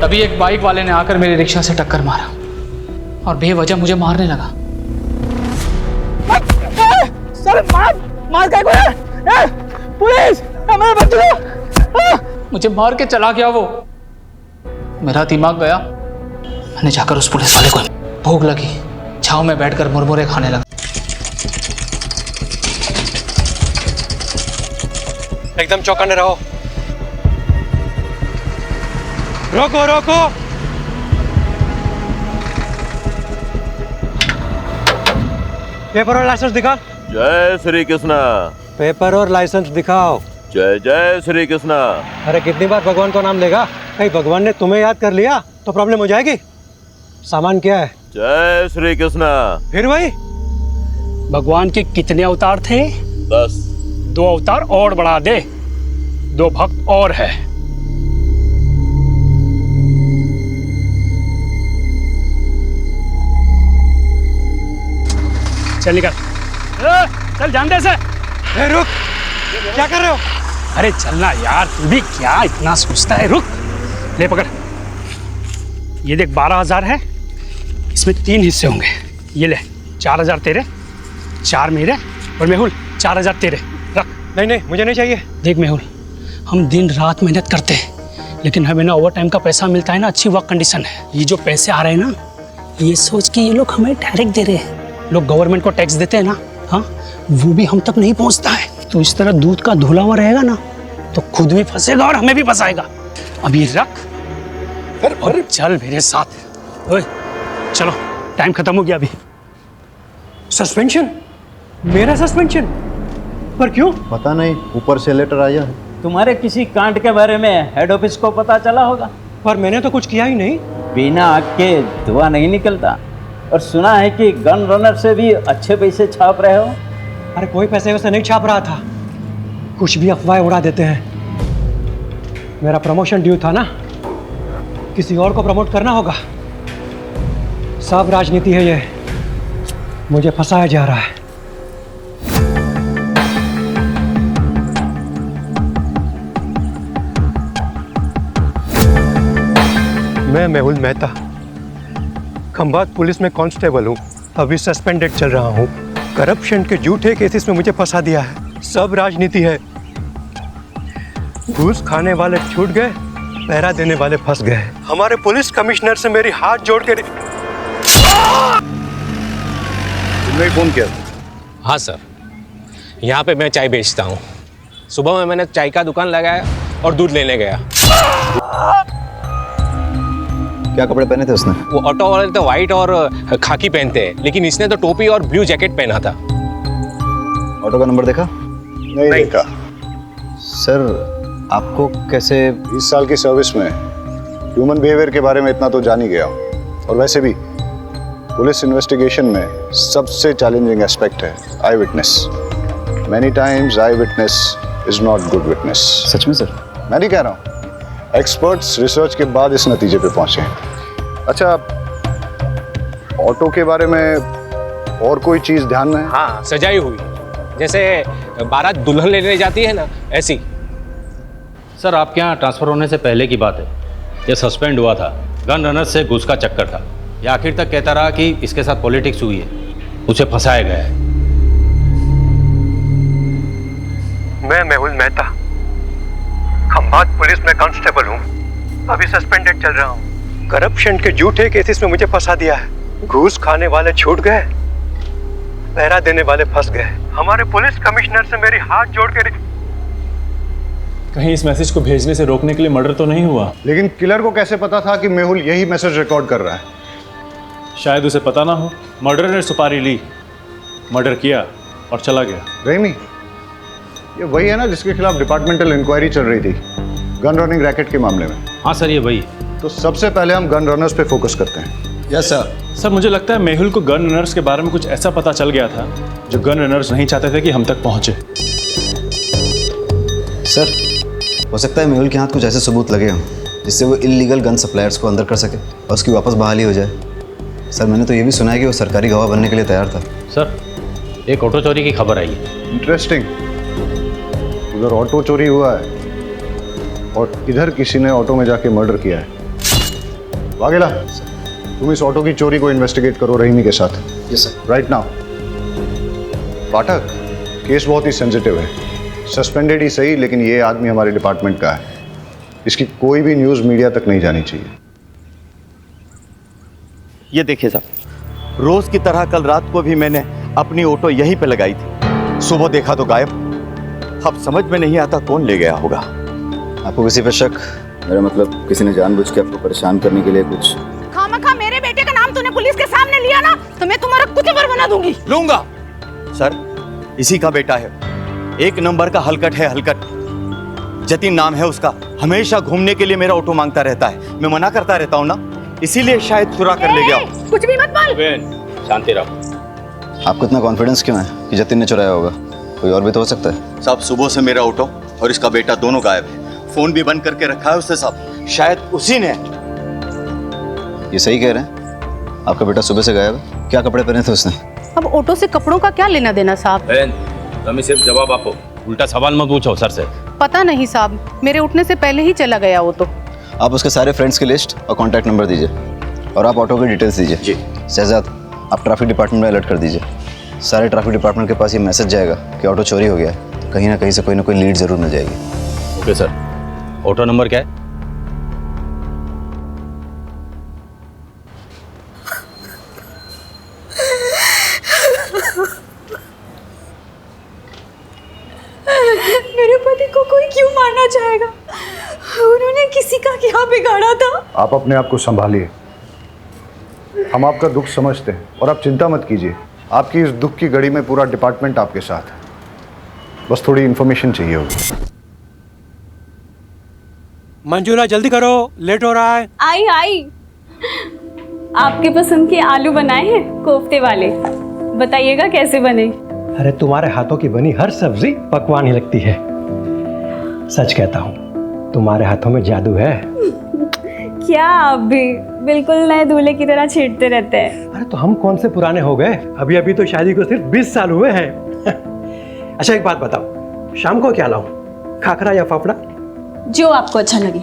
तभी एक बाइक वाले ने आकर मेरे रिक्शा से टक्कर मारा और बेवजह मुझे मारने लगा। सर मार क्या कोई? पुलिस हमें बचाओ! मुझे मार के चला गया वो। मेरा दिमाग गया। मैंने जाकर उस पुलिस वाले को, भूख लगी, छांव में बैठकर मुरमुरे खाने लगा। एकदम चौकन्ने रहो। रोको रोको। पेपर और लाइसेंस दिखा। जय श्री कृष्णा। पेपर और लाइसेंस दिखाओ। जय जय श्री कृष्णा। अरे कितनी बार भगवान का नाम लेगा? कहीं भगवान ने तुम्हें याद कर लिया तो प्रॉब्लम हो जाएगी। सामान क्या है? जय श्री कृष्णा। फिर वही। भगवान के कितने अवतार थे? 10। 2 अवतार और बढ़ा दे, 2 भक्त और है। चल निकल। चल जान दे से। रुक, क्या कर रहे हो? अरे चलना यार, तू भी क्या इतना सोचता है? रुक, ले पकड़। ये देख 12,000 है, इसमें 3 हिस्से होंगे। ये ले 4,000 तेरे, 4 मेरे, और मेहुल 4,000 तेरे। रख। नहीं नहीं, मुझे नहीं चाहिए। देख मेहुल, हम दिन रात मेहनत करते हैं, लेकिन हमें ना ओवर टाइम का पैसा मिलता है ना अच्छी वर्क कंडीशन है। ये जो पैसे आ रहे हैं ना, ये सोच के ये लोग हमें डायरेक्ट दे रहे हैं। लोग गवर्नमेंट को टैक्स देते हैं ना, हाँ, वो भी हम तक नहीं पहुंचता है। तो इस तरह दूध का धुला हुआ रहेगा ना, तो खुद भी फंसेगा और हमें भी फंसाएगा। अब ये रख और चल मेरे साथ। ओए चलो, टाइम खत्म हो गया अभी। सस्पेंशन? मेरा सस्पेंशन? पर क्यों? पता नहीं, ऊपर से लेटर आया है। तुम्हारे किसी कांड के बारे में हेड ऑफिस को पता चला होगा। पर मैंने तो कुछ किया ही नहीं। बिना आग के धुआं नहीं निकलता। और सुना है कि गन रनर से भी अच्छे पैसे छाप रहे हो। अरे कोई पैसे वैसे नहीं छाप रहा था, कुछ भी अफवाहें उड़ा देते हैं। मेरा प्रमोशन ड्यू था ना, किसी और को प्रमोट करना होगा। सब राजनीति है ये, मुझे फंसाया जा रहा है। मैं मेहुल मेहता, खंभात पुलिस में कांस्टेबल हूँ। अभी सस्पेंडेड चल रहा हूँ। करप्शन के झूठे केसेस में मुझे फंसा दिया है। सब राजनीति है। घूस खाने वाले छूट गए, पहरा देने वाले फंस गए। हमारे पुलिस कमिश्नर से मेरी हाथ जोड़ के। तुमने फोन किया? हाँ सर, यहाँ पे मैं चाय बेचता हूँ। सुबह में मैंने चाय का दुकान लगाया और दूध लेने गया। क्या कपड़े पहने थे उसने? वो ऑटो वाले तो वाइट और खाकी पहनते हैं, लेकिन इसने तो टोपी और ब्लू जैकेट पहना था। ऑटो का नंबर देखा? नहीं देखा। सर आपको कैसे? 20 साल की सर्विस में ह्यूमन बिहेवियर के बारे में इतना तो जान ही गया हूँ। और वैसे भी पुलिस इन्वेस्टिगेशन में सबसे चैलेंजिंग एस्पेक्ट है eye witness. Many times eye witness is not good witness. सच में सर? मैं नहीं कह रहा हूँ, एक्सपर्ट्स रिसर्च के बाद इस नतीजे पे पहुंचे हैं। अच्छा, ऑटो के बारे में और कोई चीज ध्यान में है? हाँ, सजाई हुई, जैसे बारात दुल्हन लेने जाती है ना, ऐसी। सर आपके यहाँ ट्रांसफ़र होने से पहले की बात है। ये सस्पेंड हुआ था, गन रनर से घूस का चक्कर था। ये आखिर तक कहता रहा कि इसके साथ पॉलिटिक्स हुई है, उसे फंसाया गया है। मैं मेहुल मेहता, खंभात पुलिस में कांस्टेबल हूँ। अभी सस्पेंडेड चल रहा हूँ। करप्शन के झूठे केसेस में मुझे फंसा दिया है। घूस खाने वाले छूट गए, पहरा देने वाले फंस गए। हमारे पुलिस कमिश्नर से मेरी हाथ जोड़ के। कहीं इस मैसेज को भेजने से रोकने के लिए मर्डर तो नहीं हुआ? लेकिन किलर को कैसे पता था कि मेहुल यही मैसेज रिकॉर्ड कर रहा है? शायद उसे पता ना हो। मर्डर ने सुपारी ली, मर्डर किया और चला गया। रेमी, ये वही है ना जिसके खिलाफ डिपार्टमेंटल इंक्वायरी चल रही थी गन रनिंग रैकेट के मामले में? हाँ सर, ये वही। तो सबसे पहले हम गन रनर्स पे फोकस करते हैं। Yes sir. सर मुझे लगता है मेहुल को गन रनर्स के बारे में कुछ ऐसा पता चल गया था जो गन रनर्स नहीं चाहते थे कि हम तक पहुंचे। सर हो सकता है मेहुल के हाथ कुछ ऐसे सबूत लगे हों जिससे वो इल्लीगल गन सप्लायर्स को अंदर कर सके और उसकी वापस बहाली हो जाए। सर मैंने तो ये भी सुना है कि वो सरकारी गवाह बनने के लिए तैयार था। सर एक ऑटो चोरी की खबर आई है। इंटरेस्टिंग। उधर ऑटो चोरी हुआ है और इधर किसी ने ऑटो में जाके मर्डर किया है। वाघेला तुम इस ऑटो की चोरी को इन्वेस्टिगेट करो रहीमी के साथ। Yes sir. Right now. Pathak, case बहुत ही सेंसिटिव है। सस्पेंडेड ही सही, लेकिन ये आदमी हमारे डिपार्टमेंट का है। इसकी कोई भी न्यूज़ मीडिया तक नहीं जानी चाहिए। ये देखिए साहब, रोज की तरह कल रात को भी मैंने अपनी ऑटो यहीं पे लगाई थी। सुबह देखा तो गायब। अब समझ में नहीं आता कौन ले गया होगा। आपको किसी पे शक? मेरा मतलब किसी ने जानबूझ के आपको परेशान करने के लिए कुछ? खामखा मेरे बेटे का नाम तूने पुलिस के सामने लिया ना, तो मैं तुम्हारा कुचबर बना दूंगी। लूंगा सर, इसी का बेटा है, एक नंबर का हलकट है, हलकट। जतिन नाम है उसका। हमेशा घूमने के लिए मेरा ऑटो मांगता रहता है, मैं मना करता रहता हूँ ना, इसीलिए शायद चुरा कर ले गया। कुछ भी मत बोल। शांति रहो। आपको इतना कॉन्फिडेंस क्यों है कि जतिन ने चुराया होगा? कोई और भी तो हो सकता है। साहब, सुबह से मेरा ऑटो और इसका बेटा दोनों गायब है। फोन भी बंद करके रखा है उसने साहब, शायद उसी ने। ये सही कह रहे हैं? आपका बेटा सुबह से गायब है? क्या कपड़े पहने थे उसने? अब ऑटो से कपड़ों का क्या लेना देना साहब? तुम सिर्फ जवाब आपो, उल्टा सवाल मत पूछो सर से। पता नहीं साहब, मेरे उठने से पहले ही चला गया वो तो। आप उसके सारे फ्रेंड्स की लिस्ट और कॉन्टैक्ट नंबर दीजिए, और आप ऑटो की डिटेल्स दीजिए। जी। शहजाद, आप ट्रैफिक डिपार्टमेंट में अलर्ट कर दीजिए। सारे ट्रैफिक डिपार्टमेंट के पास ये मैसेज जाएगा कि ऑटो चोरी हो गया है, तो कहीं ना कहीं से कोई ना कोई लीड जरूर मिल जाएगी। Okay sir. ऑटो नंबर क्या है? मेरे पति को कोई क्यों मारना चाहेगा? उन्होंने किसी का क्या बिगाड़ा था? आप अपने आप को संभालिए। हम आपका दुख समझते हैं और आप चिंता मत कीजिए। आपकी इस दुख की घड़ी में पूरा डिपार्टमेंट आपके साथ है। बस थोड़ी इन्फॉर्मेशन चाहिए होगी। मंजूला जल्दी करो, लेट हो रहा है। आई आपके पसंद के आलू बनाए हैं, कोफ्ते वाले। बताइएगा कैसे बने। अरे तुम्हारे हाथों की बनी हर सब्जी पकवान ही लगती है। सच कहता हूँ, तुम्हारे हाथों में जादू है। क्या आप भी बिल्कुल नए दूल्हे की तरह छेड़ते रहते हैं। अरे तो हम कौन से पुराने हो गए, अभी अभी तो शादी को सिर्फ 20 साल हुए हैं। अच्छा एक बात बताओ, शाम को क्या लाऊं, खाखरा या फाफड़ा? जो आपको अच्छा लगे,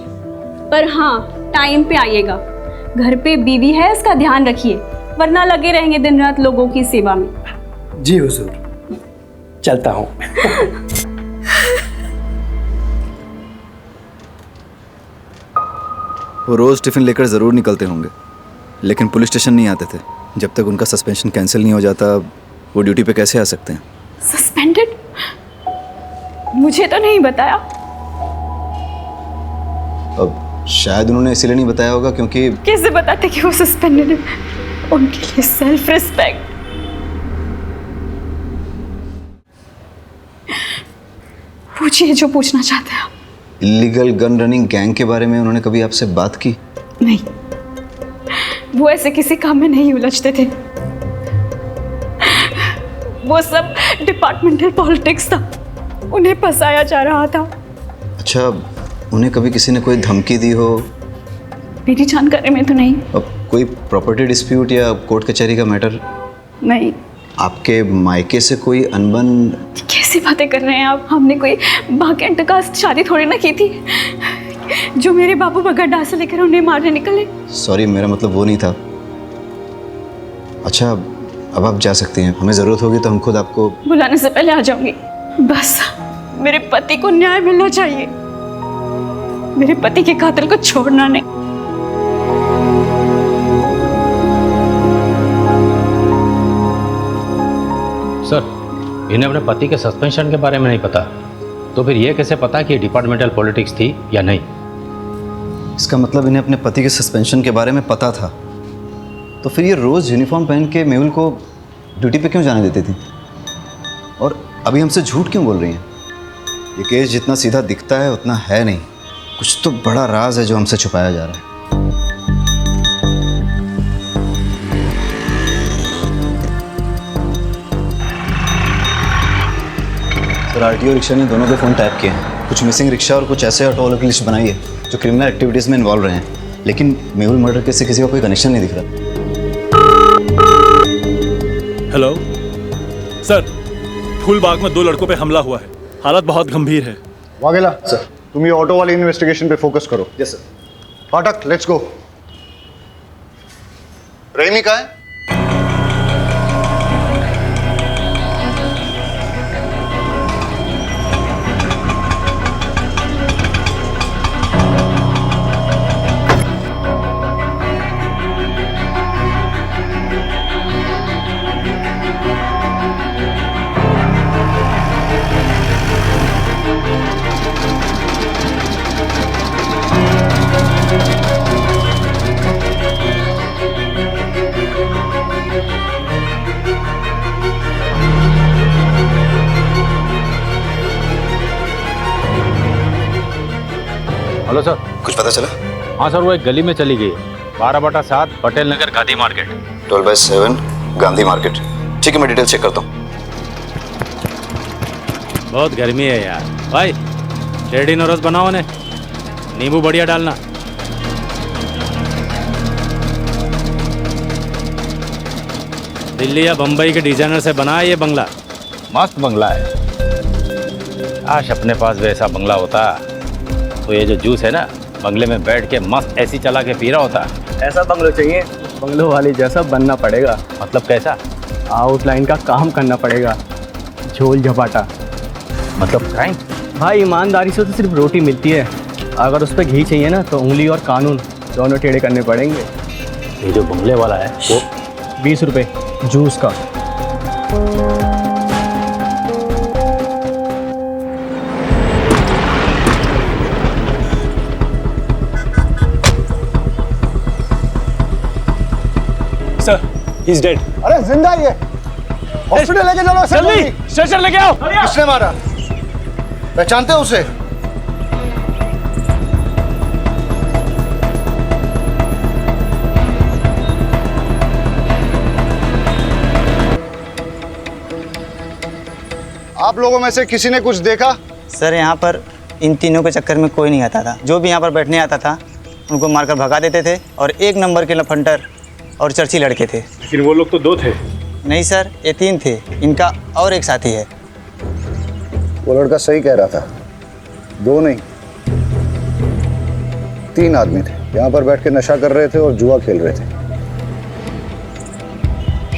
पर हाँ टाइम पे आइएगा। घर पे बीवी है, इसका ध्यान रखिए, वरना लगे रहेंगे दिन रात लोगों की सेवा में। जी हुजूर, चलता हूँ। वो रोज़ टिफ़िन लेकर ज़रूर निकलते होंगे, लेकिन पुलिस स्टेशन नहीं आते थे। जब तक उनका सस्पेंशन कैंसिल नहीं हो जाता, वो ड्यूटी पे कैसे आ सकते हैं? सस्पेंडेड? मुझे तो नहीं बताया। अब शायद उन्होंने इसीलिए नहीं बताया होगा क्योंकि कैसे बताते कि वो सस्पेंडेड है? उनके लिए सेल्फ रिस्पेक्ट। पूछिए जो पूछना चाहते हैं। इलीगल गन रनिंग गैंग के बारे में उन्होंने कभी आपसे बात की? नहीं, वो ऐसे किसी काम में नहीं उलझते थे। वो सब डिपार्टमेंटल पॉलिटिक्स था, उन्हें फंसाया जा रहा था। अच्छा, उन्हें कभी किसी ने कोई धमकी दी हो? मेरी जानकारी में तो नहीं। अब कोई प्रॉपर्टी डिस्प्यूट या कोर्ट कचहरी का मैटर? नहीं। आपके मायके से कोई अनबन? कैसी बातें कर रहे हैं आप? हमने कोई भाग्यंत का शादी थोड़ी ना की थी जो मेरे बाबू बगड्डा से लेकर उन्हें मारने निकले। सॉरी, मेरा मतलब वो नहीं था। अच्छा, अब आप जा सकती हैं। हमें ज़रूरत होगी तो हम खुद आपको बुलाने से पहले आ जाऊंगी। बस मेरे पति को न्याय मिलना चाहिए, मेरे पति के कातिल को छोड़ना नहीं। सर, इन्हें अपने पति के सस्पेंशन के बारे में नहीं पता, तो फिर ये कैसे पता कि डिपार्टमेंटल पॉलिटिक्स थी या नहीं? इसका मतलब इन्हें अपने पति के सस्पेंशन के बारे में पता था, तो फिर ये रोज़ यूनिफॉर्म पहन के मेहुल को ड्यूटी पे क्यों जाने देती थी? और अभी हमसे झूठ क्यों बोल रही हैं? ये केस जितना सीधा दिखता है उतना है नहीं। कुछ तो बड़ा राज है जो हमसे छुपाया जा रहा है। सर, आरटीओ रिक्शा ने दोनों के फ़ोन टैप किए हैं। कुछ मिसिंग रिक्शा और कुछ ऐसे ऑटो वालों की लिस्ट बनाई है जो क्रिमिनल एक्टिविटीज़ में इन्वॉल्व रहे हैं, लेकिन मेहुल मर्डर केस से किसी का कोई कनेक्शन नहीं दिख रहा। हेलो सर, फूलबाग में 2 लड़कों पे हमला हुआ है, हालत बहुत गंभीर है। वाघेला सर, तुम ये ऑटो वाली इन्वेस्टिगेशन पे फोकस करो। Yes sir. Pathak, let's go. Rahimi कहाँ है? Hello sir. कुछ पता चला? हाँ सर, वो एक गली में चली गई है, 12/7 पटेल नगर गांधी मार्केट। 12/7 गांधी मार्केट। ठीक है, मैं डिटेल चेक करता हूँ। बहुत गर्मी है यार। भाई रेडी नोरस बनाओ ने, नींबू बढ़िया डालना। दिल्ली या बम्बई के डिजाइनर से बना है ये बंगला, मस्त बंगला है। काश अपने पास वैसा बंगला होता तो ये जो जूस है ना, बंगले में बैठ के मस्त एसी चला के पी रहा होता। ऐसा बंगलो चाहिए, बंगलो वाली जैसा बनना पड़ेगा। मतलब कैसा? आउटलाइन का काम करना पड़ेगा, झोल झपाटा। मतलब क्राइम? भाई ईमानदारी से तो सिर्फ रोटी मिलती है, अगर उस पर घी चाहिए ना तो उंगली और कानून दोनों टेढ़े करने पड़ेंगे। ये जो बंगले वाला है वो 20 रुपये जूस का। Sir, he's dead. अरे जिंदा ही है, हॉस्पिटल लेके चलो। जल्दी स्ट्रेचर लेके आओ। किसने मारा? पहचानते हो उसे? आप लोगों में से किसी ने कुछ देखा? सर यहाँ पर इन तीनों के चक्कर में कोई नहीं आता था। जो भी यहाँ पर बैठने आता था उनको मारकर भगा देते थे, और 1 नंबर के लफंटर और चर्ची लड़के थे। लेकिन वो लोग तो 2 थे। नहीं सर, ये 3 थे, इनका और एक साथी है। वो लड़का सही कह रहा था, 2 नहीं 3 आदमी थे। यहाँ पर बैठ के नशा कर रहे थे और जुआ खेल रहे थे।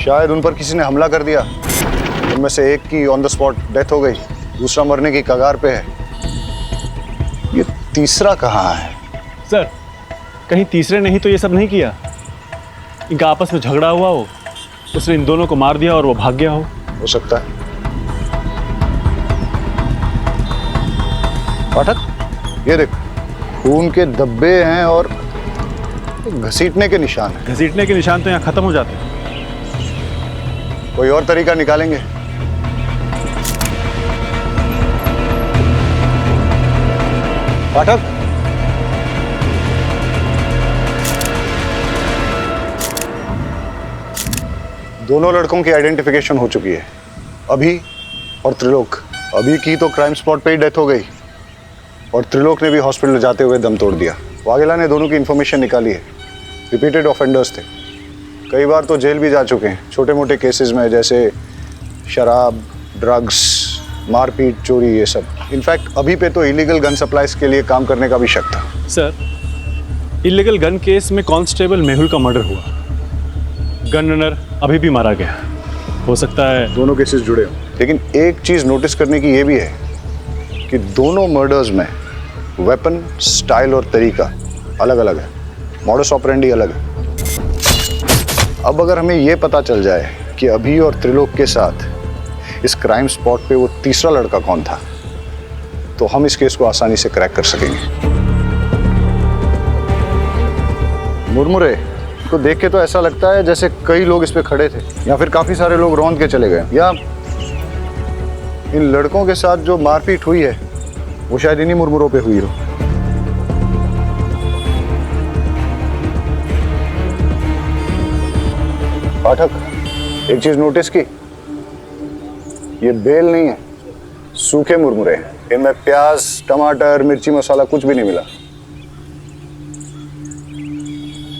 शायद उन पर किसी ने हमला कर दिया। उनमें से एक की ऑन द स्पॉट डेथ हो गई, दूसरा मरने की कगार पे है। ये तीसरा कहाँ है? सर, कहीं तीसरे नहीं तो ये सब नहीं किया? इनका आपस में झगड़ा हुआ हो, उसने इन दोनों को मार दिया और वो भाग गया हो सकता है। पाठक, ये देख, खून के धब्बे हैं और घसीटने के निशान हैं। घसीटने के निशान तो यहाँ खत्म हो जाते हैं। कोई और तरीका निकालेंगे? पाठक, दोनों लड़कों की आइडेंटिफिकेशन हो चुकी है, अभी और त्रिलोक। अभी की तो क्राइम स्पॉट पे ही डेथ हो गई, और त्रिलोक ने भी हॉस्पिटल जाते हुए दम तोड़ दिया। वाघेला ने दोनों की इन्फॉर्मेशन निकाली है। रिपीटेड ऑफेंडर्स थे, कई बार तो जेल भी जा चुके हैं छोटे मोटे केसेस में, जैसे शराब, ड्रग्स, मारपीट, चोरी, ये सब। इनफैक्ट अभी पे तो इलीगल गन सप्लाईज के लिए काम करने का भी शक था। सर, इलीगल गन केस में कांस्टेबल मेहुल का मर्डर हुआ, गन रनर अभी भी मारा गया। हो सकता है दोनों केसेस जुड़े हों, लेकिन एक चीज नोटिस करने की ये भी है कि दोनों मर्डर्स में वेपन, स्टाइल और तरीका अलग अलग है, मॉडस ऑपरेंडी अलग है। अब अगर हमें ये पता चल जाए कि अभी और त्रिलोक के साथ इस क्राइम स्पॉट पे वो तीसरा लड़का कौन था, तो हम इस केस को आसानी से क्रैक कर सकेंगे। मुरमुरे को देख के तो ऐसा लगता है जैसे कई लोग इस पे खड़े थे, या फिर काफी सारे लोग रौंद के चले गए, या इन लड़कों के साथ जो मारपीट हुई है वो शायद इन्हीं मुरमुरों पे हुई हो। पाठक, एक चीज नोटिस की, ये बेल नहीं है, सूखे मुरमुरे हैं। इनमें प्याज, टमाटर, मिर्ची मसाला कुछ भी नहीं मिला।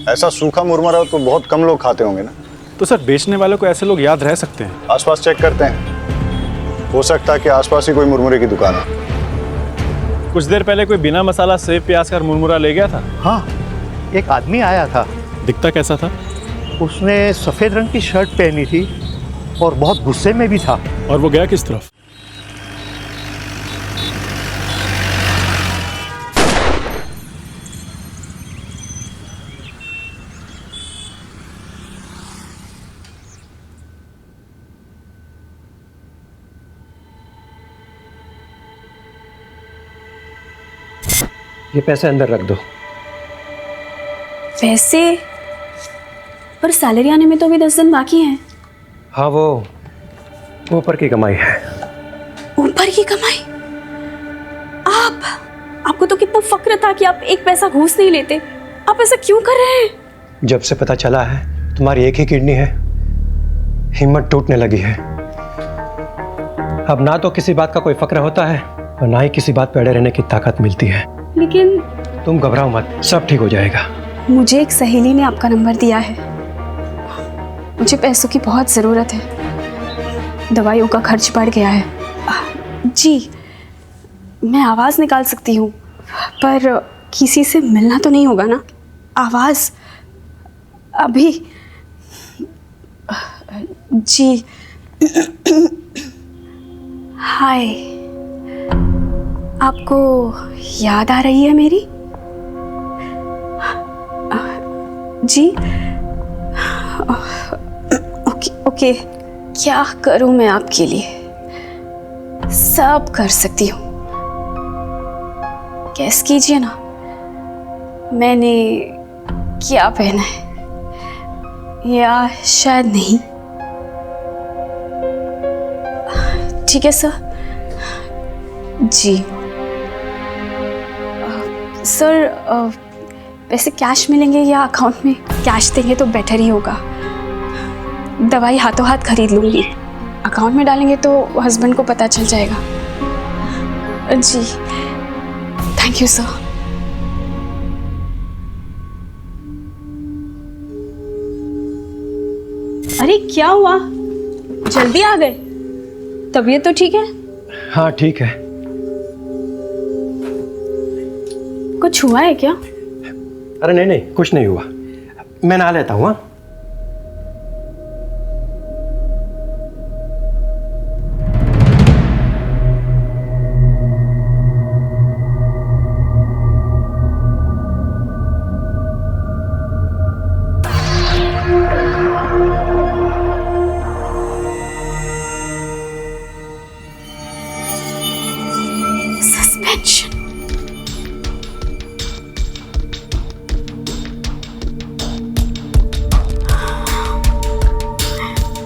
ऐसा सूखा मुरमुरा तो बहुत कम लोग खाते होंगे ना। तो सर, बेचने वालों को ऐसे लोग याद रह सकते हैं? आसपास चेक करते हैं, हो सकता है कि आसपास ही कोई मुरमुरे की दुकान है। कुछ देर पहले कोई बिना मसाला सेब प्याज का मुरमुरा ले गया था। हाँ, एक आदमी आया था। दिखता कैसा था? उसने सफ़ेद रंग की शर्ट पहनी थी और बहुत गुस्से में भी था। और वो गया किस तरफ? ये पैसे अंदर रख दो। पैसे? पर सैलरी आने में तो अभी 10 दिन बाकी हैं। हाँ, वो ऊपर की कमाई है। ऊपर की कमाई? आपको तो कितना फक्र था कि आप एक पैसा घूस नहीं लेते। आप ऐसा क्यों कर रहे हैं? जब से पता चला है तुम्हारी एक ही किडनी है, हिम्मत टूटने लगी है। अब ना तो किसी बात का कोई फक्र होता है और ना ही किसी बात पे अड़े रहने की ताकत मिलती है। लेकिन तुम घबराओ मत, सब ठीक हो जाएगा। मुझे एक सहेली ने आपका नंबर दिया है। मुझे पैसों की बहुत ज़रूरत है, दवाइयों का खर्च बढ़ गया है। जी, मैं आवाज़ निकाल सकती हूँ, पर किसी से मिलना तो नहीं होगा ना? आवाज़ अभी? जी। हाय, आपको याद आ रही है मेरी? जी। ओके, क्या करूं मैं आपके लिए? सब कर सकती हूँ। गैस कीजिए ना, मैंने क्या पहना है, या शायद नहीं। ठीक है सर। जी सर, पैसे कैश मिलेंगे या अकाउंट में? कैश देंगे तो बेटर ही होगा। दवाई हाथों हाथ खरीद लूँगी, अकाउंट में डालेंगे तो हस्बैंड को पता चल जाएगा। जी, थैंक यू सर। अरे क्या हुआ, जल्दी आ गए? तबीयत तो ठीक है? हाँ ठीक है। कुछ हुआ है क्या? अरे नहीं नहीं, कुछ नहीं हुआ। मैं नहा लेता हूँ। सस्पेंशन।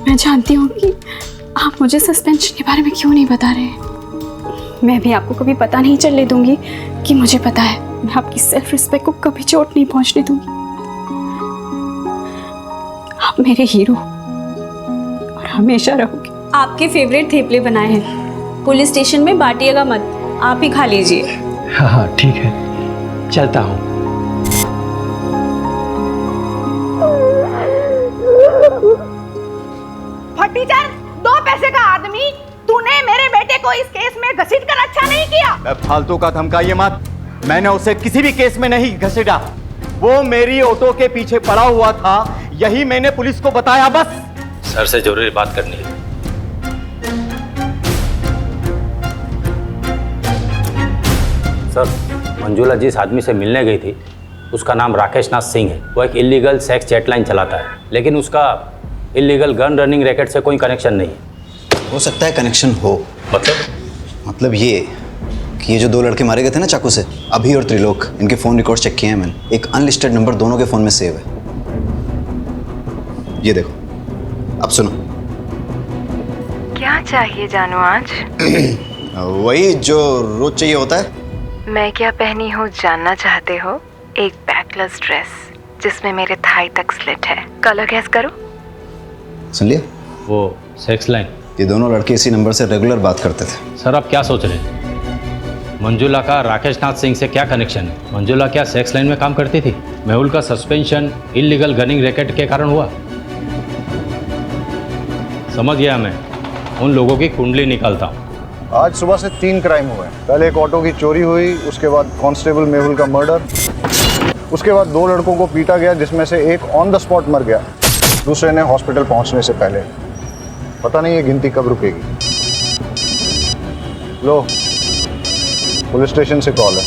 मैं जानती हूँ कि आप मुझे सस्पेंशन के बारे में क्यों नहीं बता रहे। मैं भी आपको कभी पता नहीं चलने दूंगी कि मुझे पता है। मैं आपकी सेल्फ रिस्पेक्ट को कभी चोट नहीं पहुंचने दूंगी। आप मेरे हीरो और हमेशा रहोगे। आपके फेवरेट थेपले बनाए हैं, पुलिस स्टेशन में बांटिएगा मत, आप ही खा लीजिए। हाँ हाँ ठीक है, चलता हूँ। फटीचर, 2 पैसे का आदमी, तूने मेरे बेटे को इस केस में घसीट कर अच्छा नहीं किया। फालतू का धमकाइए मत। मैंने उसे किसी भी केस में नहीं घसीटा। वो मेरी ऑटो के पीछे पड़ा हुआ था, यही मैंने पुलिस को बताया बस। सर से जरूरी बात करनी है। सर, मंजुला जिस आदमी से मिलने गई थी उसका नाम राकेश नाथ सिंह है। वो एक इलीगल सेक्स चैटलाइन चलाता है, लेकिन उसका इलीगल गन रनिंग रैकेट से कोई कनेक्शन नहीं है। हो सकता है कनेक्शन हो। मतलब ये कि ये जो 2 लड़के मारे गए थे ना चाकू से, अभी और त्रिलोक, इनके फ़ोन रिकॉर्ड चेक किए हैं मैंने। एक अनलिस्टेड नंबर दोनों के फ़ोन में सेव है। ये देखो, अब सुनो। क्या चाहिए जानू आज? वही जो रोज चाहिए होता है। मैं क्या पहनी हूँ जानना चाहते हो? एक बैकलेस ड्रेस जिसमें मेरे थाई तक स्लिट है। कलर गैस करो। सुन लिया? वो सेक्स लाइन। ये दोनों लड़के इसी नंबर से रेगुलर बात करते थे। सर आप क्या सोच रहे हैं? मंजुला का राकेश नाथ सिंह से क्या कनेक्शन है? मंजुला क्या सेक्स लाइन में काम करती थी? मेहुल का सस्पेंशन इलीगल गनिंग रैकेट के कारण हुआ। समझ गया मैं, उन लोगों की कुंडली निकालता हूँ। आज सुबह से 3 क्राइम हुए। पहले एक ऑटो की चोरी हुई, उसके बाद कांस्टेबल मेहुल का मर्डर, उसके बाद 2 लड़कों को पीटा गया जिसमें से एक ऑन द स्पॉट मर गया। दूसरे ने हॉस्पिटल पहुंचने से पहले। पता नहीं ये गिनती कब रुकेगी। लो, पुलिस स्टेशन से कॉल है।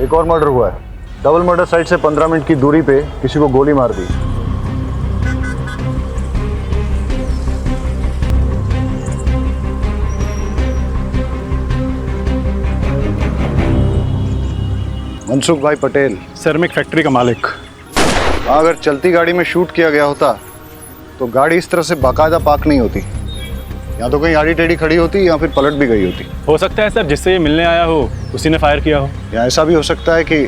एक और मर्डर हुआ है। डबल मर्डर साइट से 15 मिनट की दूरी पे किसी को गोली मार दी। मनसुख भाई पटेल। सर, मैं एक फैक्ट्री का मालिक। अगर चलती गाड़ी में शूट किया गया होता तो गाड़ी इस तरह से बाकायदा पार्क नहीं होती। या तो कहीं आड़ी टेढ़ी खड़ी होती या फिर पलट भी गई होती। हो सकता है सर, जिससे ये मिलने आया हो उसी ने फायर किया हो। या ऐसा भी हो सकता है कि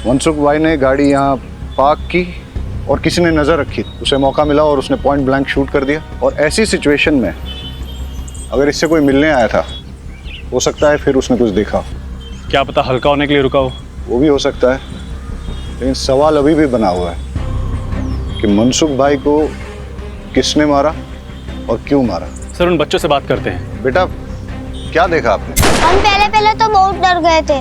मनसुख भाई ने गाड़ी यहाँ पार्क की और किसी ने नज़र रखी, उसे मौका मिला और उसने पॉइंट ब्लैंक शूट कर दिया। और ऐसी सिचुएशन में अगर इससे कोई मिलने आया था, हो सकता है फिर उसने कुछ देखा। क्या पता हल्का होने के लिए रुका हो। वो भी हो सकता है, लेकिन सवाल अभी भी बना हुआ है कि मनसुख भाई को किसने मारा और क्यों मारा। सर, उन बच्चों से बात करते हैं। बेटा, क्या देखा आपने? हम पहले तो बहुत डर गए थे।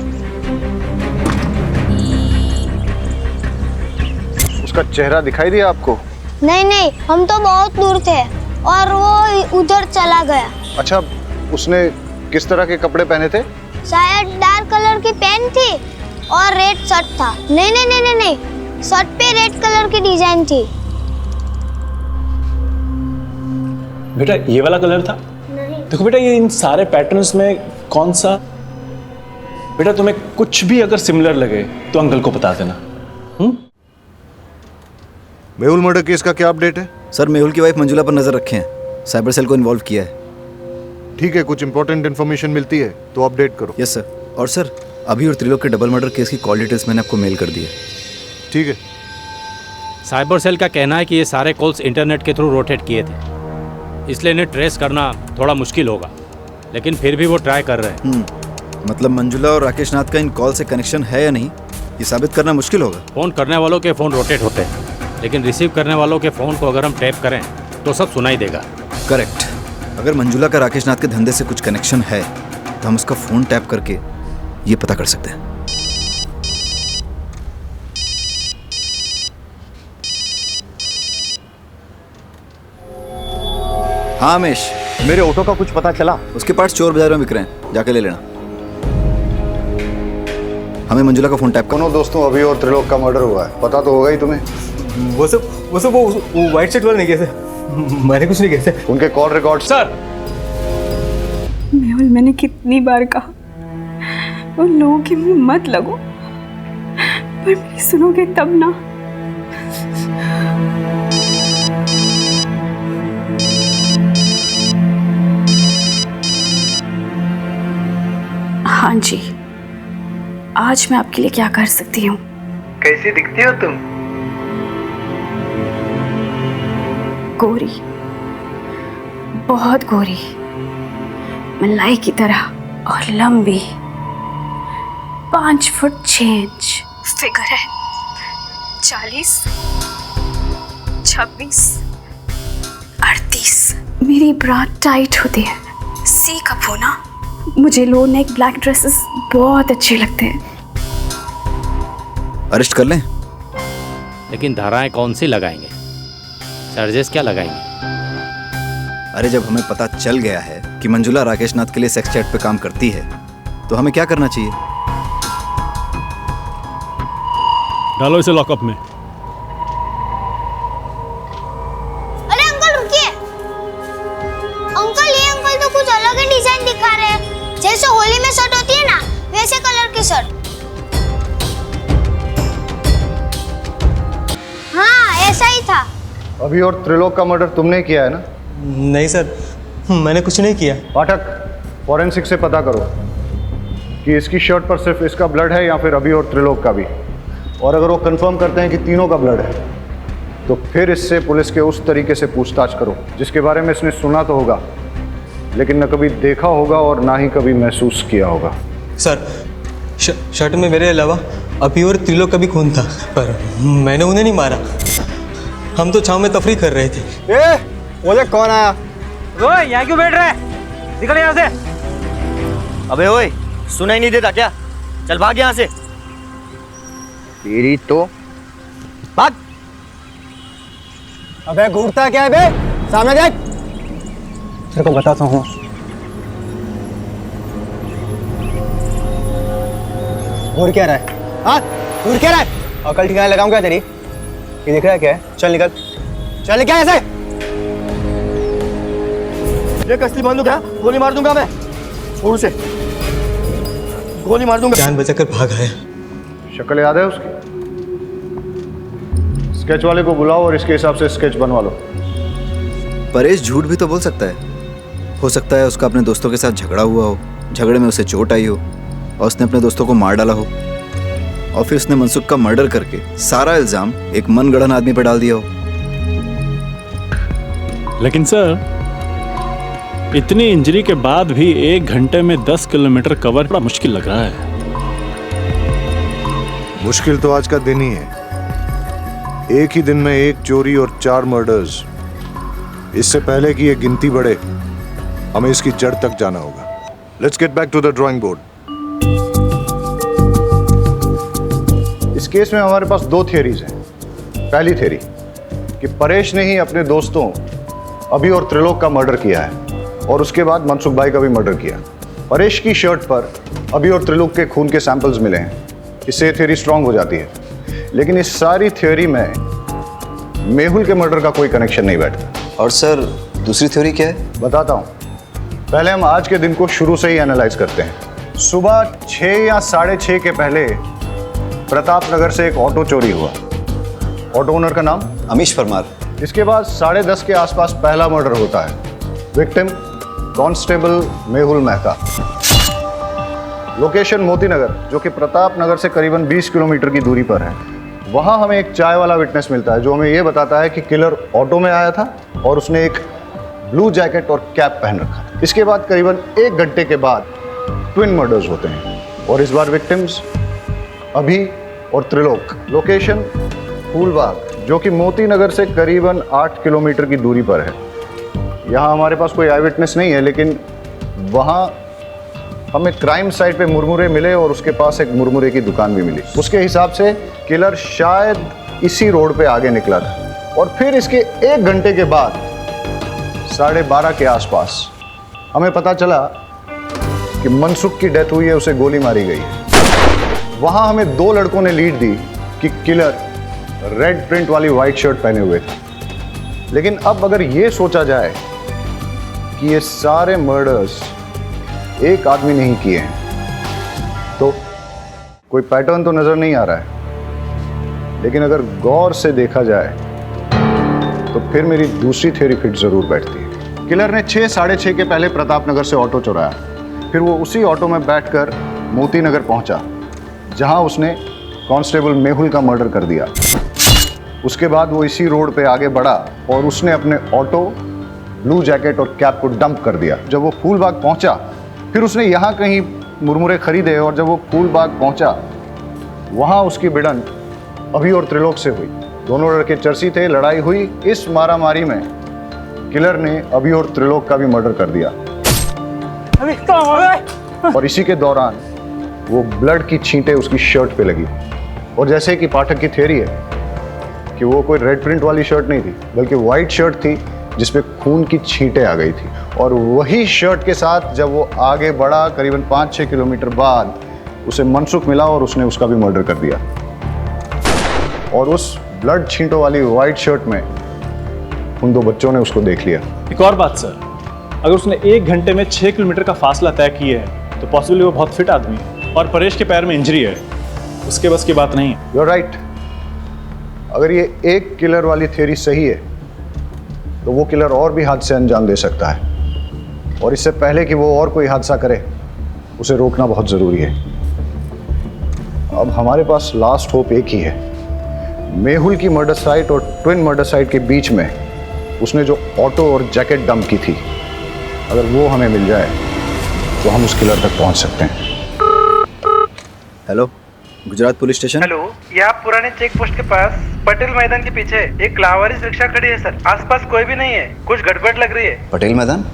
उसका चेहरा दिखाई दिया आपको? नहीं, हम तो बहुत दूर थे और वो उधर चला गया। अच्छा, उसने किस तरह के कपड़े पहने थे? शायद डार्क कलर की पैंट थी और रेड शर्ट था। नहीं, शर्ट पे रेड कलर की डिजाइन थी। बेटा, ये वाला कलर था? नहीं। देखो बेटा, ये इन सारे पैटर्न्स में कौन सा? बेटा, तुम्हें कुछ भी अगर सिमिलर लगे तो अंकल को बता देना। मेहुल मर्डर केस का क्या अपडेट है? सर, मेहुल की वाइफ मंजुला पर नजर रखे हैं। साइबर सेल को इन्वॉल्व किया है। ठीक है, कुछ इंपॉर्टेंट इन्फॉर्मेशन मिलती है तो अपडेट करो। Yes sir. और सर, अभी और त्रिलोक के डबल मर्डर केस की कॉल डिटेल्स मैंने आपको मेल कर दी है। ठीक है। साइबर सेल का कहना है कि ये सारे कॉल्स इंटरनेट के थ्रू रोटेट किए थे, इसलिए इन्हें ट्रेस करना थोड़ा मुश्किल होगा, लेकिन फिर भी वो ट्राई कर रहे हैं। मतलब मंजुला और राकेश नाथ का इन कॉल से कनेक्शन है या नहीं, ये साबित करना मुश्किल होगा। फ़ोन करने वालों के फ़ोन रोटेट होते हैं, लेकिन रिसीव करने वालों के फ़ोन को अगर हम टैप करें तो सब सुनाई देगा। करेक्ट। अगर मंजुला का राकेश नाथ के धंधे से कुछ कनेक्शन है तो हम उसका फ़ोन टैप करके ये पता कर सकते हैं। हाँ रमेश, मेरे ऑटो का कुछ पता चला? उसके पार्ट्स चोर बाजार में बिक रहे हैं, जाके ले लेना। हमें मंजुला का फोन टैप करो। दोनों दोस्तों अभी और त्रिलोक का मर्डर हुआ है, पता तो होगा ही तुम्हें। वो व्हाइट शर्ट वाले नहीं किया सर, मैंने कुछ नहीं किया सर। उनके कॉल रिकॉर्ड सर। मेहुल, मैंने कितनी बार कहा उन लोगों के मुंह मत लगो, पर मेरी सुनोगे तब ना। हाँ जी, आज मैं आपके लिए क्या कर सकती हूँ? कैसी दिखती हो तुम? गोरी, बहुत गोरी, मलाई की तरह और लंबी, 5 फुट 6 इंच फिगर है, 40, 26, 38। मेरी ब्रा टाइट होती है, सी कप होना। मुझे लो नेक ब्लैक ड्रेसेस बहुत अच्छे लगते हैं। अरेस्ट कर लें? लेकिन धाराएं कौन सी लगाएंगे, चार्जेस क्या लगाएंगे? अरे जब हमें पता चल गया है कि मंजुला राकेश नाथ के लिए सेक्स चैट पे काम करती है तो हमें क्या करना चाहिए? डालो इसे लॉकअप में। अरे अंकल रुकिए। अंकल, ये अंकल तो कुछ अलग ही डिजाइन दिखा रहे हैं। जैसे होली में शर्ट होती है ना, वैसे कलर की शर्ट। हाँ, ऐसा ही था। अभी और त्रिलोक का मर्डर तुमने किया है ना? नहीं सर, मैंने कुछ नहीं किया। पाठक, फॉरेंसिक से पता करो कि इसकी शर्ट पर सिर्फ इसका ब्लड है या फिर अभी और त्रिलोक का भी। और अगर वो कंफर्म करते हैं कि तीनों का ब्लड है तो फिर इससे पुलिस के उस तरीके से पूछताछ करो जिसके बारे में इसने सुना तो होगा, लेकिन न कभी देखा होगा और ना ही कभी महसूस किया होगा। सर, शर्ट में मेरे अलावा अभी और त्रिलोक का भी खून था, पर मैंने उन्हें नहीं मारा। हम तो छांव में तफरी कर रहे थे। बोले कौन आया? ओए, यहाँ क्यों बैठ रहा है? निकल यहाँ से। अबे ओए, सुनाई नहीं देता क्या? चल भाग यहाँ से। तेरी तो भाग। अबे घूरता क्या है बे? सामने देख। तेरे को बताता हूँ। घूर क्या रहा है? हाँ, घूर क्या रहा है? अकल ठिकाने लगाऊं क्या तेरी? ये देख रहा है क्या है? चल निकल, चल निकल ऐसे। ये कसली बंदूक है, गोली मार दूंगा मैं। छोड़ से, गोली मार दूंगा। जान बचाकर भाग आया। शक्ल याद है उसकी? स्केच वाले को बुलाओ और इसके हिसाब से स्केच बनवा लो। परेश झूठ भी तो बोल सकता है। हो सकता है उसका अपने दोस्तों के साथ झगड़ा हुआ हो, झगड़े में उसे चोट आई हो और उसने अपने दोस्तों को मार डाला हो, और फिर उसने मनसुख का मर्डर करके सारा इल्जाम एक मनगढ़ंत आदमी पर डाल दिया हो। लेकिन सर, इतनी इंजरी के बाद भी 1 घंटे में 10 किलोमीटर कवर बड़ा मुश्किल लग रहा है। मुश्किल तो आज का दिन ही है। एक ही दिन में 1 चोरी और 4 मर्डर्स। इससे पहले कि ये गिनती बढ़े, हमें इसकी जड़ तक जाना होगा। Let's get back to the drawing board. इस केस में हमारे पास 2 थियरीज हैं। पहली थियरी कि परेश ने ही अपने दोस्तों अभी और त्रिलोक का मर्डर किया है और उसके बाद मनसुख भाई का भी मर्डर किया। परेश की शर्ट पर अभी और त्रिलोक के खून के सैंपल्स मिले हैं। इससे थियरी स्ट्रांग हो जाती है। लेकिन इस सारी थियरी में मेहुल के मर्डर का कोई कनेक्शन नहीं बैठता। और सर, दूसरी थ्योरी क्या है? बताता हूँ। पहले हम आज के दिन को शुरू से ही एनालाइज करते हैं। सुबह 6 या 6:30 के पहले प्रताप नगर से एक ऑटो चोरी हुआ। ऑटो ओनर का नाम अमीश परमार। इसके बाद 10:30 के आसपास पहला मर्डर होता है। Victim constable Mehul Mehta. Location Moti Nagar, जो कि प्रताप नगर से करीबन 20 किलोमीटर की दूरी पर है। वहाँ हमें एक चाय वाला विटनेस मिलता है जो हमें ये बताता है कि किलर ऑटो में आया था और उसने एक ब्लू जैकेट और कैप पहन रखा। इसके बाद करीबन 1 घंटे के बाद ट्विन मर्डर्स होते हैं और इस बार विक्टिम्स अभी और त्रिलोक। लोकेशन फूलबाग, जो कि मोती नगर से करीबन 8 किलोमीटर की दूरी पर है। यहाँ हमारे पास कोई आई विटनेस नहीं है, लेकिन वहाँ हमें क्राइम साइट पे मुरमुरे मिले और उसके पास एक मुरमुरे की दुकान भी मिली। उसके हिसाब से किलर शायद इसी रोड पे आगे निकला था और फिर इसके 1 घंटे के बाद 12:30 के आसपास हमें पता चला कि मनसुख की डेथ हुई है, उसे गोली मारी गई है। वहाँ हमें 2 लड़कों ने लीड दी कि किलर रेड प्रिंट वाली वाइट शर्ट पहने हुए थे। लेकिन अब अगर ये सोचा जाए कि ये सारे मर्डर्स एक आदमी ने ही किए हैं तो कोई पैटर्न तो नजर नहीं आ रहा है। लेकिन अगर गौर से देखा जाए तो फिर मेरी दूसरी थ्योरी फिट जरूर बैठती है। किलर ने 6-6:30 के पहले प्रताप नगर से ऑटो चुराया। फिर वो उसी ऑटो में बैठकर मोती नगर पहुंचा, जहां उसने कांस्टेबल मेहुल का मर्डर कर दिया। उसके बाद वो इसी रोड पे आगे बढ़ा और उसने अपने ऑटो, ब्लू जैकेट और कैप को डंप कर दिया। जब वो फूलबाग पहुंचा, फिर उसने यहाँ कहीं मुरमुरे खरीदे और जब वो फूलबाग पहुंचा, वहाँ उसकी भिड़ंत अभी और त्रिलोक से हुई। दोनों लड़के चर्सी थे, लड़ाई हुई। इस मारामारी में किलर ने अभी और त्रिलोक का भी मर्डर कर दिया। और इसी के दौरान वो ब्लड की छींटें उसकी शर्ट पे लगी। और जैसे कि पाठक की थ्योरी है कि वो कोई रेड प्रिंट वाली शर्ट नहीं थी, बल्कि वाइट शर्ट थी जिसपे खून की छींटें आ गई थी। और वही शर्ट के साथ जब वो आगे बढ़ा, करीबन 5-6 किलोमीटर बाद उसे मनसुख मिला और उसने उसका भी मर्डर कर दिया। और उस ब्लड छींटों वाली वाइट शर्ट में उन 2 बच्चों ने उसको देख लिया। एक और बात सर, अगर उसने 1 घंटे में 6 किलोमीटर का फासला तय किया है तो पॉसिबली वो बहुत फिट आदमी है और परेश के पैर में इंजरी है, उसके बस की बात नहीं है। You are right. अगर ये एक किलर वाली थ्योरी सही है तो वो किलर और भी हादसे अंजाम दे सकता है, और इससे पहले कि वो और कोई हादसा करे उसे रोकना बहुत ज़रूरी है। अब हमारे पास लास्ट होप एक ही है। मेहुल की मर्डर साइट और ट्विन मर्डर साइट के बीच में उसने जो ऑटो और जैकेट डंप की थी, अगर वो हमें मिल जाए तो हम उस किलर तक पहुंच सकते हैं। Hello, Gujarat police station. Hello, ये आप पुराने चेक पोस्ट के पास पटेल मैदान के पीछे एक लावारिस रिक्शा खड़ी है सर। आसपास कोई भी नहीं है, कुछ गड़बड़ लग रही है। पटेल मैदान?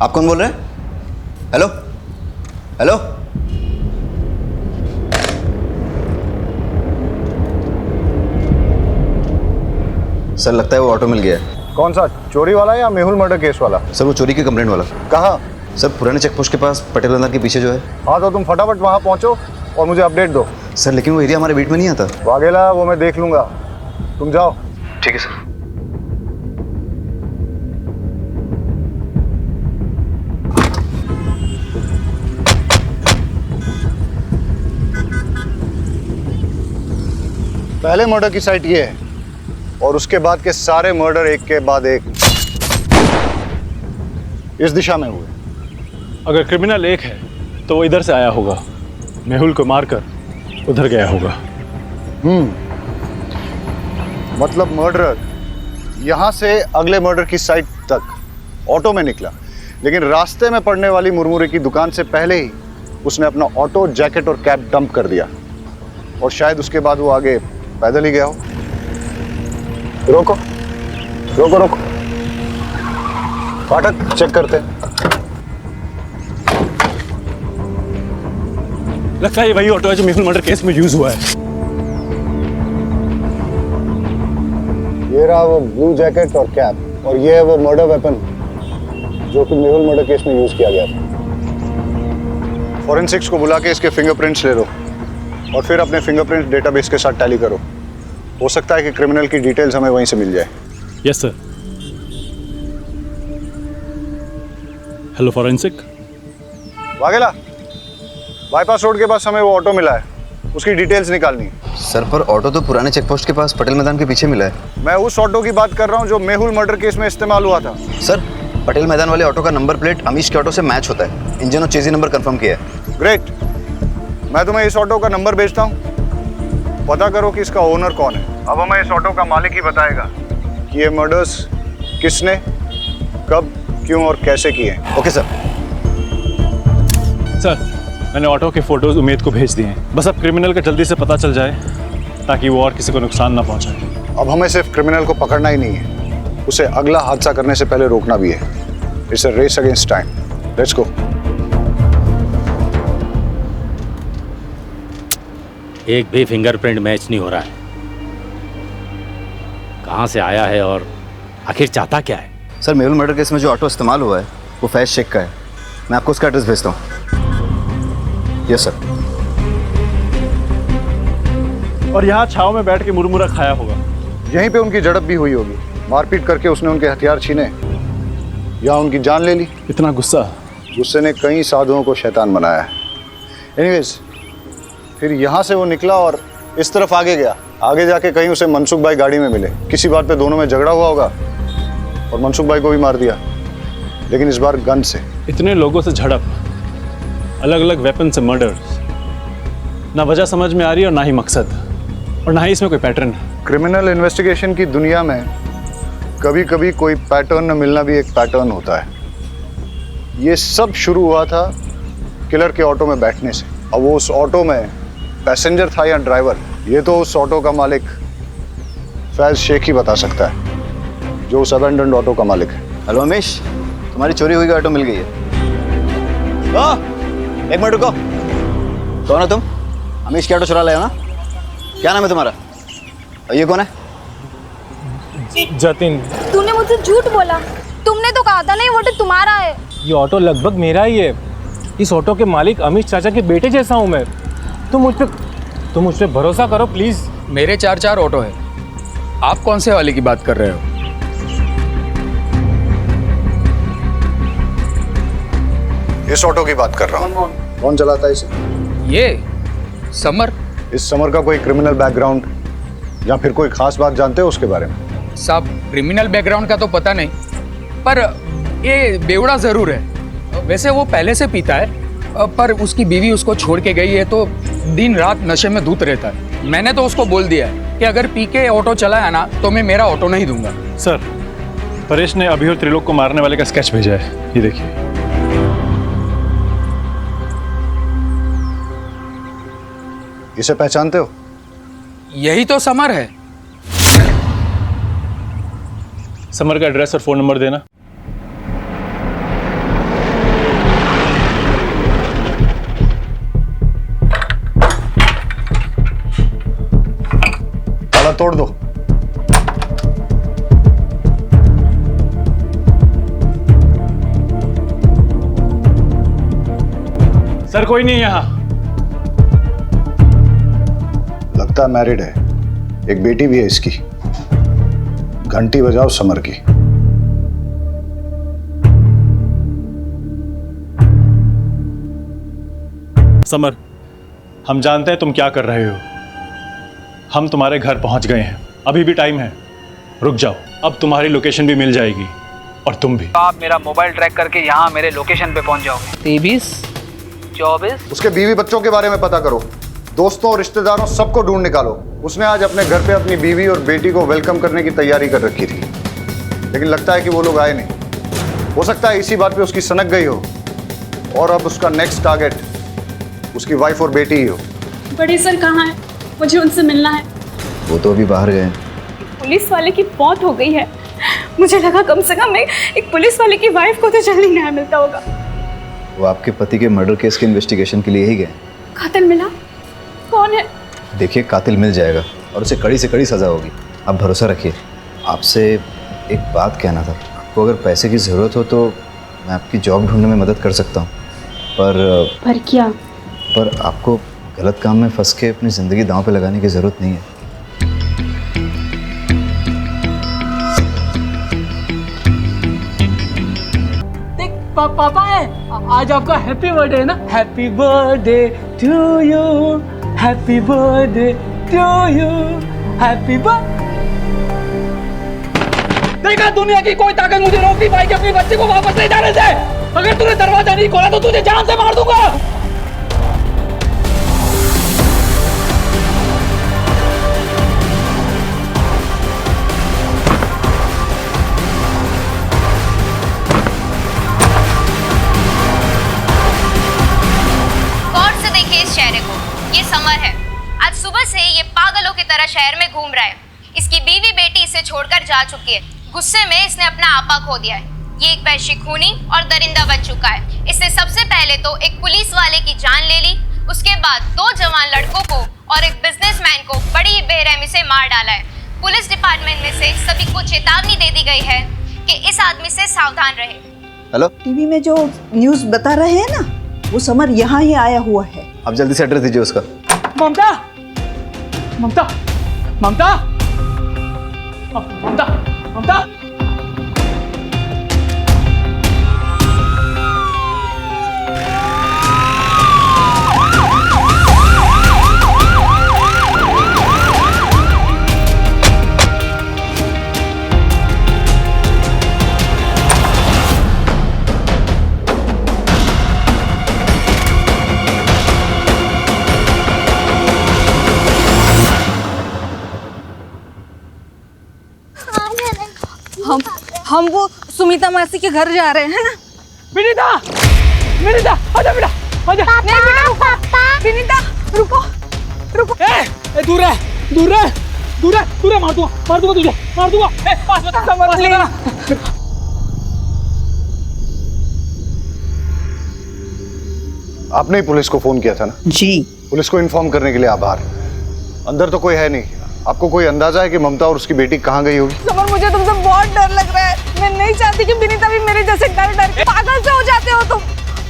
आप कौन बोल रहे हैं? हेलो हेलो, सर लगता है वो ऑटो मिल गया है। कौन सा, चोरी वाला या मेहुल मर्डर केस वाला? सर वो चोरी की कंप्लेंट वाला। कहाँ? सर पुराने चेक पोस्ट के पास, पटेल मैदान के पीछे जो है। हाँ तो तुम फटाफट वहाँ पहुँचो और मुझे अपडेट दो। सर लेकिन वो एरिया हमारे बीट में नहीं आता। वाघेला, वो मैं देख लूंगा, तुम जाओ। ठीक है सर। पहले मर्डर की साइट ये है और उसके बाद के सारे मर्डर एक के बाद एक इस दिशा में हुए। अगर क्रिमिनल एक है तो वो इधर से आया होगा, मेहुल को मारकर उधर गया होगा। मतलब मर्डरर यहाँ से अगले मर्डर की साइट तक ऑटो में निकला, लेकिन रास्ते में पड़ने वाली मुरमुरे की दुकान से पहले ही उसने अपना ऑटो, जैकेट और कैप डंप कर दिया और शायद उसके बाद वो आगे पैदल ही गया हो। रोको रोको रोको, फाटक चेक करते हैं। लगता है ये वही ऑटो है जो मेहुल मर्डर केस में यूज हुआ है। ये रहा वो ब्लू जैकेट और कैप, और ये है वो मर्डर वेपन जो कि मेहुल मर्डर केस में यूज किया गया था। फॉरेंसिक्स को बुला के इसके फिंगरप्रिंट्स ले लो और फिर अपने फिंगरप्रिंट डेटाबेस के साथ टैली करो। हो सकता है कि क्रिमिनल की डिटेल्स हमें वहीं से मिल जाए। Yes sir. Hello forensic. Vaghela, bypass road के पास हमें वो ऑटो मिला है, उसकी डिटेल्स निकालनी है। सर पर ऑटो तो पुराने चेक पोस्ट के पास पटेल मैदान के पीछे मिला है। मैं उस ऑटो की बात कर रहा हूँ जो मेहुल मर्डर केस में इस्तेमाल हुआ था। सर पटेल मैदान वाले ऑटो का नंबर प्लेट अमीश के ऑटो से मैच होता है। इंजन और चेजी नंबर कंफर्म किया है। ग्रेट, मैं तुम्हें इस ऑटो का नंबर भेजता हूँ, पता करो कि इसका ओनर कौन है। अब हमें इस ऑटो का मालिक ही बताएगा कि ये मर्डर्स किसने, कब, क्यों और कैसे किए। Okay sir. सर मैंने ऑटो के फोटोज उमेद को भेज दिए हैं, बस अब क्रिमिनल का जल्दी से पता चल जाए ताकि वो और किसी को नुकसान ना पहुंचाए। अब हमें सिर्फ क्रिमिनल को पकड़ना ही नहीं है, उसे अगला हादसा करने से पहले रोकना भी है। It's a race against time. Let's go. एक भी फिंगरप्रिंट मैच नहीं हो रहा है। कहाँ से आया है और आखिर चाहता क्या है? सर मेहुल मर्डर केस में जो ऑटो इस्तेमाल हुआ है वो फैज शेख का है। मैं आपको उसका एड्रेस भेजता हूँ। Yes sir. और यहाँ छाव में बैठ के मुरमुरा खाया होगा। यहीं पे उनकी झड़प भी हुई होगी, मारपीट करके उसने उनके हथियार छीने या उनकी जान ले ली। इतना गुस्सा? गुस्से ने कई साधुओं को शैतान बनाया है। एनीवेज, फिर यहाँ से वो निकला और इस तरफ आगे गया। आगे जाके कहीं उसे मनसुख भाई गाड़ी में मिले। किसी बात पे दोनों में झगड़ा हुआ होगा और मनसुख भाई को भी मार दिया, लेकिन इस बार गन से। इतने लोगों से झड़प, अलग अलग वेपन से मर्डर, ना वजह समझ में आ रही और ना ही मकसद, और ना ही इसमें कोई पैटर्न। क्रिमिनल इन्वेस्टिगेशन की दुनिया में कभी कभी कोई पैटर्न न मिलना भी एक पैटर्न होता है। ये सब शुरू हुआ था किलर के ऑटो में बैठने से। अब वो उस ऑटो में पैसेंजर था या ड्राइवर, ये तो उस ऑटो का मालिक फैज शेख ही बता सकता है, जो उस अबेंडन्ड ऑटो का मालिक है। हेलो अमीश, तुम्हारी चोरी हुई ऑटो मिल गई है। एक मिनट रुको। कौन हो तुम? अमीश की ऑटो चुरा लाए हो ना? क्या नाम है तुम्हारा? और ये कौन है? जतिन। तूने मुझसे झूठ बोला। तुमने तो कहा था ना ये ऑटो तुम्हारा है। ये ऑटो लगभग मेरा ही है। इस ऑटो के मालिक अमीश चाचा के बेटे जैसा हूँ मैं। तुम मुझ पे भरोसा करो प्लीज। मेरे 4 ऑटो है, आप कौन से वाले की बात कर रहे हो? इस ऑटो की बात कर रहा हूँ। कौन चलाता है इसे? ये समर। इस समर का कोई क्रिमिनल बैकग्राउंड या फिर कोई खास बात जानते हो उसके बारे में? साहब क्रिमिनल बैकग्राउंड का तो पता नहीं, पर ये बेवड़ा जरूर है। वैसे वो पहले से पीता है, पर उसकी बीवी उसको छोड़ के गई है तो दिन रात नशे में धुत रहता है। मैंने तो उसको बोल दिया है कि अगर पी के ऑटो चलाया ना तो मैं मेरा ऑटो नहीं दूंगा। सर परेश ने अभी और त्रिलोक को मारने वाले का स्केच भेजा है, ये देखिए। इसे पहचानते हो? यही तो समर है। समर का एड्रेस और फोन नंबर देना। सर कोई नहीं यहाँ। लगता है मैरिड है, एक बेटी भी है इसकी। घंटी बजाओ समर की। समर, हम जानते हैं तुम क्या कर रहे हो। हम तुम्हारे घर पहुंच गए हैं, अभी भी टाइम है। रुक जाओ, अब तुम्हारी लोकेशन भी मिल जाएगी और तुम भी। आप मेरा मोबाइल ट्रैक करके यहाँ मेरे लोकेशन पे पहुंच जाओगे। 23, 24। उसके बीवी बच्चों के बारे में पता करो, दोस्तों और रिश्तेदारों सबको ढूंढ निकालो। उसने आज अपने घर पे अपनी बीवी और बेटी को वेलकम करने की तैयारी कर रखी थी, लेकिन लगता है कि वो लोग आए नहीं। हो सकता है इसी बात पे उसकी सनक गई हो और अब उसका नेक्स्ट टारगेट उसकी वाइफ और बेटी ही हो। बड़े सर कहाँ हैं? मुझे उनसे मिलना है। वो तो अभी बाहर गए। पुलिस वाले की मौत हो गई है। मुझे लगा कम से कम एक पुलिस वाले की वाइफ को तो जल्दी न्याय मिलता होगा। वो आपके पति के मर्डर केस के इन्वेस्टिगेशन के लिए ही गए। कातिल मिला? कौन है? देखिए, कातिल मिल जाएगा और उसे कड़ी से कड़ी सज़ा होगी। आप भरोसा रखिए। आपसे एक बात कहना था, आपको अगर पैसे की ज़रूरत हो तो मैं आपकी जॉब ढूंढने में मदद कर सकता हूँ, पर क्या? पर आपको गलत काम में फंस के अपनी ज़िंदगी दांव पे लगाने की ज़रूरत नहीं है। पापा है, आज आपका हैप्पी बर्थडे है ना? Happy birthday to you, happy birthday to you, happy birthday. देखा, दुनिया की कोई ताकत मुझे रोक नहीं पाएगी अपनी बच्चे को वापस ले जाने से। अगर तूने दरवाजा नहीं खोला तो तुझे जान से मार दूंगा। ये समर है। आज सुबह से ये पागलों की तरह शहर में घूम रहा है। इसकी बीवी बेटी इसे छोड़कर जा चुकी है। गुस्से में इसने अपना आपा खो दिया है। ये एक वैश्य खूनी और दरिंदा बन चुका है। इसने सबसे पहले तो एक पुलिस वाले की जान ले ली, उसके बाद 2 जवान लड़कों को और एक बिजनेसमैन को बड़ी बेरहमी से मार डाला है। पुलिस डिपार्टमेंट में से सभी को चेतावनी दे दी गई है कि इस आदमी से सावधान रहे। हेलो, टीवी में जो न्यूज़ बता रहे हैं ना, वो समर यहाँ ही आया हुआ है। आप जल्दी से एड्रेस दीजिए उसका। ममता, ममता, ममता, ममता, ममता। हम वो सुमिता मासी के घर जा रहे हैं ना। विनीता, विनीता, आजा बेटा, आजा। नहीं बेटा, पापा। विनीता, रुको, रुको। दूर है, दूर है, दूर है, दूर है। मार दूंगा तुझे, मार दूंगा। पास बता, पास बता। आपने ही पुलिस को फोन किया था ना? जी। पुलिस को इन्फॉर्म करने के लिए आभार। अंदर तो कोई है नहीं। आपको कोई अंदाजा है कि ममता और उसकी बेटी कहाँ गई होगी? समर, मुझे तुमसे बहुत डर लग रहा है। मैं नहीं चाहती कि विनीता भी मेरे जैसे डर डर के पागल से हो जाते हो तुम।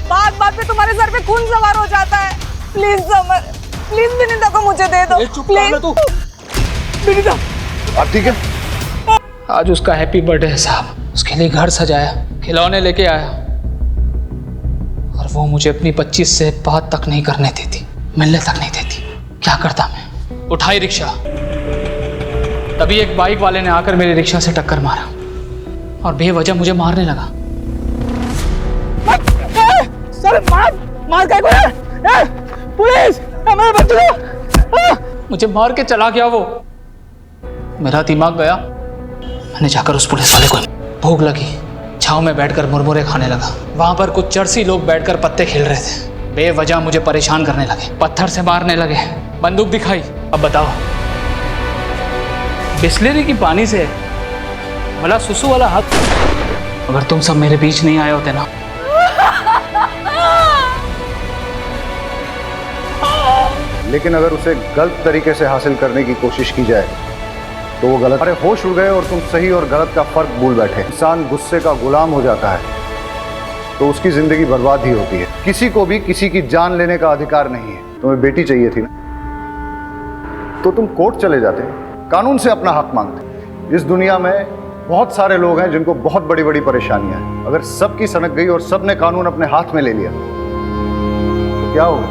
बात बात पे तुम्हारे सर पे खून सवार हो जाता है। प्लीज समर, प्लीज विनीता को मुझे दे दो। प्लीज विनीता। आप ठीक है? आज उसका हैप्पी बर्थडे है साहब। उसके लिए घर सजाया, खिलौने लेके आया, और वो मुझे अपनी 25 से बात तक नहीं करने देती, मिलने तक नहीं देती। क्या करता मैं? उठाई रिक्शा। तभी एक बाइक वाले ने आकर मेरी रिक्शा से टक्कर मारा और बेवजह मुझे मारने लगा। सर, मार क्या है? पुलिस, मेरे बच्चे को! मुझे मार के चला गया वो। मेरा दिमाग गया। मैंने जाकर उस पुलिस वाले को, भूख लगी, छांव में बैठकर मुरमुरे खाने लगा। वहां पर कुछ चरसी लोग बैठकर पत्ते खेल रहे थे। बेवजह मुझे परेशान करने लगे, पत्थर से मारने लगे, बंदूक दिखाई। अब बताओ, बिस्लेरी की पानी से भला सुसु वाला हाथ? अगर तुम सब मेरे बीच नहीं आए होते ना, लेकिन अगर उसे गलत तरीके से हासिल करने की कोशिश की जाए तो वो गलत। अरे होश उड़ गए और तुम सही और गलत का फर्क भूल बैठे। इंसान गुस्से का गुलाम हो जाता है तो उसकी जिंदगी बर्बाद ही होती है। किसी को भी किसी की जान लेने का अधिकार नहीं है। तुम्हें बेटी चाहिए थी ना, तो तुम कोर्ट चले जाते, कानून से अपना हक मांगते। इस दुनिया में बहुत सारे लोग हैं जिनको बहुत बड़ी बड़ी परेशानियां हैं। अगर सबकी सनक गई और सबने कानून अपने हाथ में ले लिया तो क्या होगा?